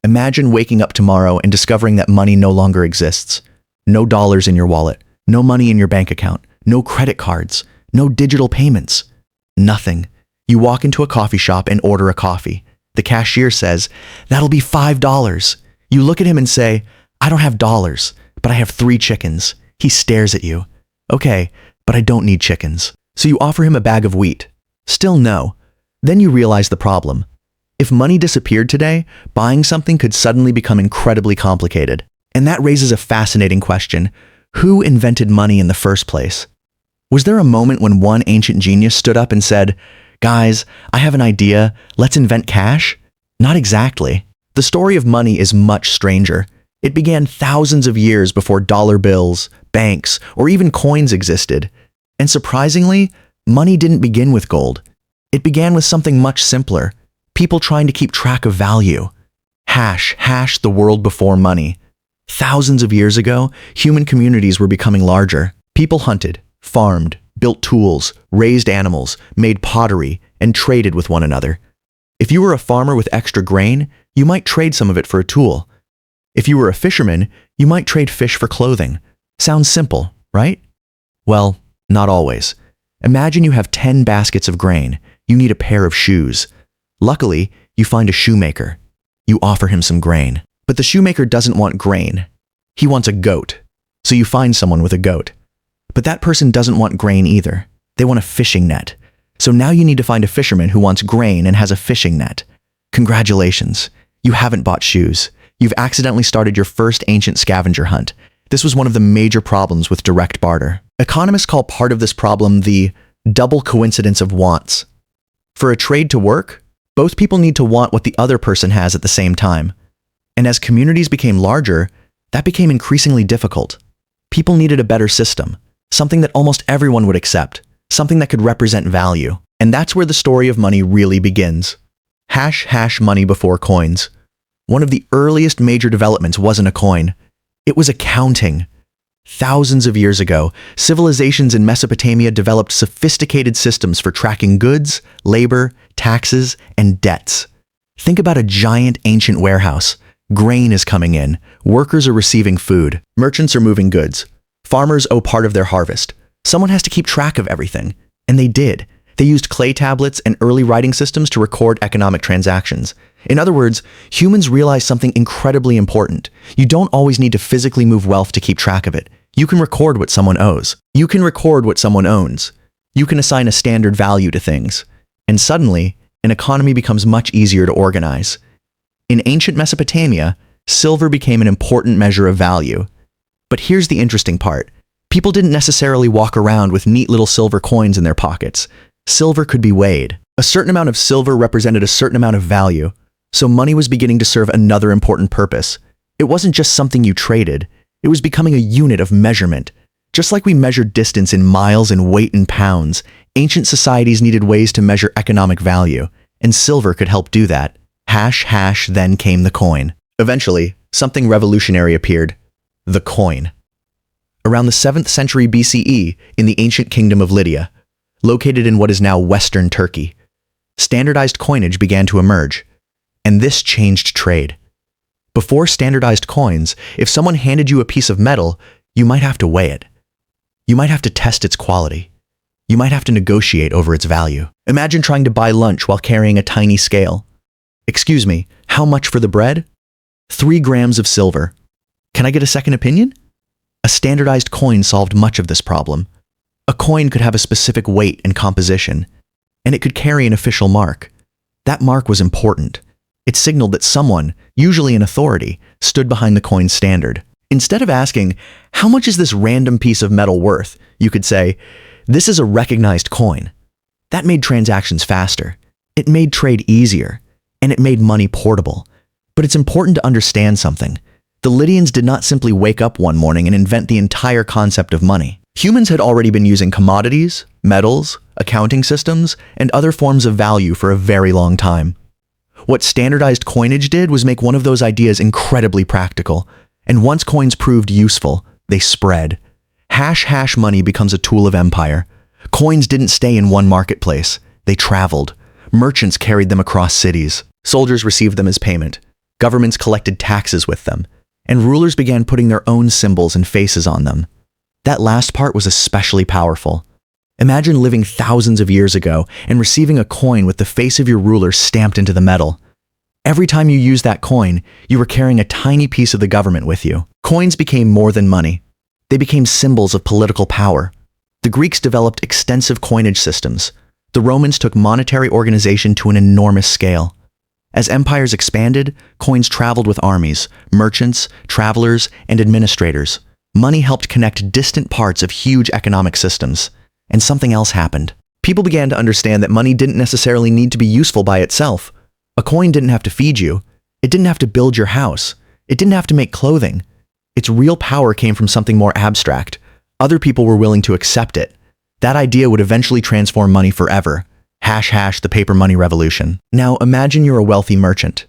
Imagine waking up tomorrow and discovering that money no longer exists. No dollars in your wallet, no money in your bank account, no credit cards, no digital payments. Nothing. You walk into a coffee shop and order a coffee. The cashier says, "That'll be $5. You look at him and say, "I don't have dollars, but I have 3 chickens. He stares at you. "Okay, but I don't need chickens." So you offer him a bag of wheat. Still no. Then you realize the problem. If money disappeared today, buying something could suddenly become incredibly complicated. And that raises a fascinating question. Who invented money in the first place? Was there a moment when one ancient genius stood up and said, "Guys, I have an idea, let's invent cash"? Not exactly. The story of money is much stranger. It began thousands of years before dollar bills, banks, or even coins existed. And surprisingly, money didn't begin with gold. It began with something much simpler. People trying to keep track of value. Hash the world before money. Thousands of years ago, human communities were becoming larger. People hunted, farmed, built tools, raised animals, made pottery, and traded with one another. If you were a farmer with extra grain, you might trade some of it for a tool. If you were a fisherman, you might trade fish for clothing. Sounds simple, right? Well, not always. Imagine you have 10 baskets of grain. You need a pair of shoes. Luckily, you find a shoemaker. You offer him some grain. But the shoemaker doesn't want grain. He wants a goat. So you find someone with a goat. But that person doesn't want grain either. They want a fishing net. So now you need to find a fisherman who wants grain and has a fishing net. Congratulations. You haven't bought shoes. You've accidentally started your first ancient scavenger hunt. This was one of the major problems with direct barter. Economists call part of this problem the double coincidence of wants. For a trade to work, both people need to want what the other person has at the same time. And as communities became larger, that became increasingly difficult. People needed a better system, something that almost everyone would accept, something that could represent value. And that's where the story of money really begins. Hash money before coins. One of the earliest major developments wasn't a coin. It was accounting. Thousands of years ago, civilizations in Mesopotamia developed sophisticated systems for tracking goods, labor, taxes, and debts. Think about a giant ancient warehouse. Grain is coming in. Workers are receiving food. Merchants are moving goods. Farmers owe part of their harvest. Someone has to keep track of everything. And they did. They used clay tablets and early writing systems to record economic transactions. In other words, humans realized something incredibly important. You don't always need to physically move wealth to keep track of it. You can record what someone owes. You can record what someone owns. You can assign a standard value to things. And suddenly, an economy becomes much easier to organize. In ancient Mesopotamia, silver became an important measure of value. But here's the interesting part. People didn't necessarily walk around with neat little silver coins in their pockets. Silver could be weighed. A certain amount of silver represented a certain amount of value. So money was beginning to serve another important purpose. It wasn't just something you traded. It was becoming a unit of measurement. Just like we measured distance in miles and weight in pounds, ancient societies needed ways to measure economic value, and silver could help do that. Hash, then came the coin. Eventually, something revolutionary appeared. The coin. Around the 7th century BCE, in the ancient kingdom of Lydia, located in what is now Western Turkey, standardized coinage began to emerge. And this changed trade. Before standardized coins, if someone handed you a piece of metal, you might have to weigh it. You might have to test its quality. You might have to negotiate over its value. Imagine trying to buy lunch while carrying a tiny scale. Excuse me, how much for the bread? 3 grams of silver. Can I get a second opinion? A standardized coin solved much of this problem. A coin could have a specific weight and composition, and it could carry an official mark. That mark was important. It signaled that someone, usually an authority, stood behind the coin's standard. Instead of asking, "How much is this random piece of metal worth?" you could say, "This is a recognized coin." That made transactions faster. It made trade easier, and it made money portable. But it's important to understand something. The Lydians did not simply wake up one morning and invent the entire concept of money. Humans had already been using commodities, metals, accounting systems, and other forms of value for a very long time. What standardized coinage did was make one of those ideas incredibly practical. And once coins proved useful, they spread. Hash money becomes a tool of empire. Coins didn't stay in one marketplace. They traveled. Merchants carried them across cities. Soldiers received them as payment. Governments collected taxes with them, and rulers began putting their own symbols and faces on them. That last part was especially powerful. Imagine living thousands of years ago and receiving a coin with the face of your ruler stamped into the metal. Every time you used that coin, you were carrying a tiny piece of the government with you. Coins became more than money. They became symbols of political power. The Greeks developed extensive coinage systems. The Romans took monetary organization to an enormous scale. As empires expanded, coins traveled with armies, merchants, travelers, and administrators. Money helped connect distant parts of huge economic systems. And something else happened. People began to understand that money didn't necessarily need to be useful by itself. A coin didn't have to feed you. It didn't have to build your house. It didn't have to make clothing. Its real power came from something more abstract. Other people were willing to accept it. That idea would eventually transform money forever. The paper money revolution. Now imagine you're a wealthy merchant.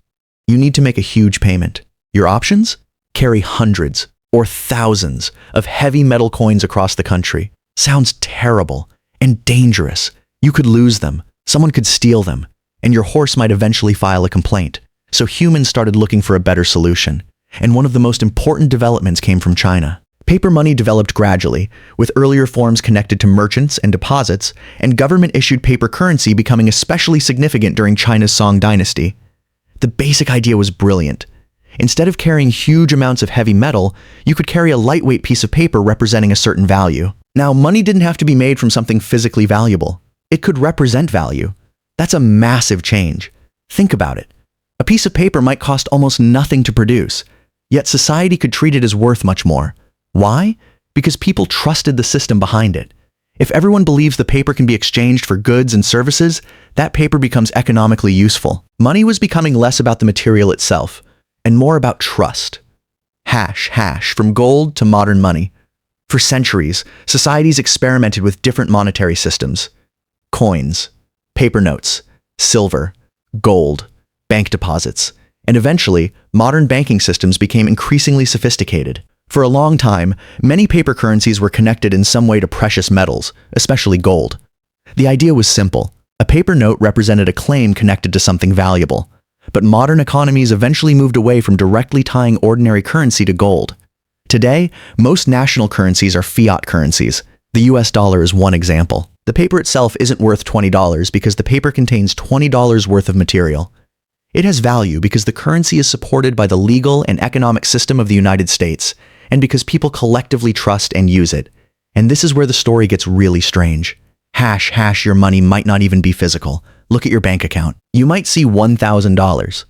You need to make a huge payment. Your options? Carry hundreds or thousands of heavy metal coins across the country. Sounds terrible and dangerous. You could lose them. Someone could steal them. And your horse might eventually file a complaint. So humans started looking for a better solution. And one of the most important developments came from China. Paper money developed gradually, with earlier forms connected to merchants and deposits, and government-issued paper currency becoming especially significant during China's Song dynasty. The basic idea was brilliant. Instead of carrying huge amounts of heavy metal, you could carry a lightweight piece of paper representing a certain value. Now, money didn't have to be made from something physically valuable. It could represent value. That's a massive change. Think about it. A piece of paper might cost almost nothing to produce, yet society could treat it as worth much more. Why? Because people trusted the system behind it. If everyone believes the paper can be exchanged for goods and services, that paper becomes economically useful. Money was becoming less about the material itself, and more about trust. From gold to modern money. For centuries, societies experimented with different monetary systems. Coins, paper notes, silver, gold, bank deposits, and eventually, modern banking systems became increasingly sophisticated. For a long time, many paper currencies were connected in some way to precious metals, especially gold. The idea was simple. A paper note represented a claim connected to something valuable. But modern economies eventually moved away from directly tying ordinary currency to gold. Today, most national currencies are fiat currencies. The US dollar is one example. The paper itself isn't worth $20 because the paper contains $20 worth of material. It has value because the currency is supported by the legal and economic system of the United States, and because people collectively trust and use it. And this is where the story gets really strange. Your money might not even be physical. Look at your bank account. You might see $1,000.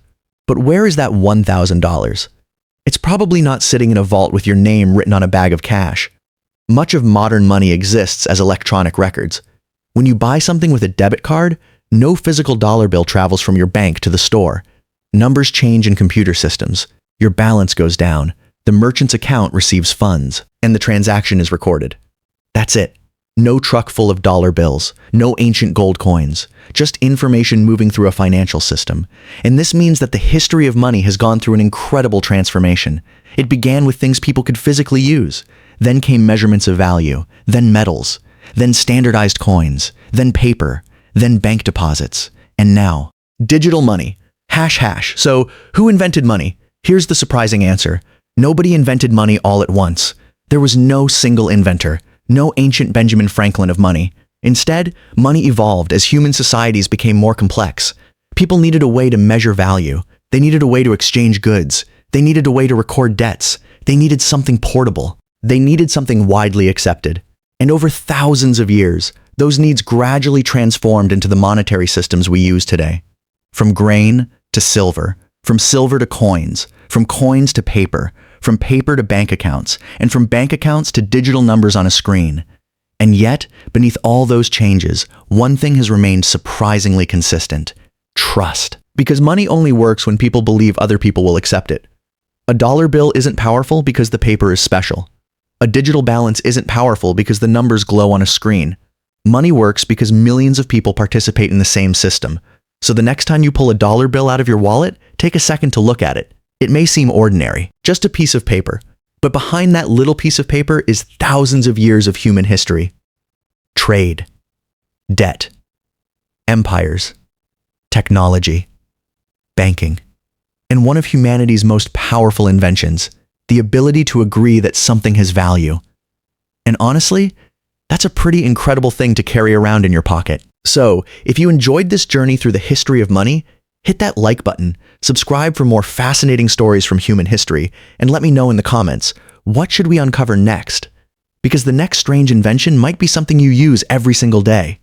But where is that $1,000? It's probably not sitting in a vault with your name written on a bag of cash. Much of modern money exists as electronic records. When you buy something with a debit card, no physical dollar bill travels from your bank to the store. Numbers change in computer systems. Your balance goes down. The merchant's account receives funds, and the transaction is recorded. That's it. No truck full of dollar bills, no ancient gold coins, just information moving through a financial system. And this means that the history of money has gone through an incredible transformation. It began with things people could physically use. Then came measurements of value, then metals, then standardized coins, then paper, then bank deposits, and now, digital money. So, who invented money? Here's the surprising answer. Nobody invented money all at once. There was no single inventor, no ancient Benjamin Franklin of money. Instead, money evolved as human societies became more complex. People needed a way to measure value. They needed a way to exchange goods. They needed a way to record debts. They needed something portable. They needed something widely accepted. And over thousands of years, those needs gradually transformed into the monetary systems we use today. From grain to silver, from silver to coins, from coins to paper, from paper to bank accounts, and from bank accounts to digital numbers on a screen. And yet, beneath all those changes, one thing has remained surprisingly consistent: trust. Because money only works when people believe other people will accept it. A dollar bill isn't powerful because the paper is special. A digital balance isn't powerful because the numbers glow on a screen. Money works because millions of people participate in the same system. So the next time you pull a dollar bill out of your wallet, take a second to look at it. It may seem ordinary, just a piece of paper, but behind that little piece of paper is thousands of years of human history. Trade, debt, empires, technology, banking, and one of humanity's most powerful inventions, the ability to agree that something has value. And honestly, that's a pretty incredible thing to carry around in your pocket. So, if you enjoyed this journey through the history of money, hit that like button, subscribe for more fascinating stories from human history, and let me know in the comments, what should we uncover next? Because the next strange invention might be something you use every single day.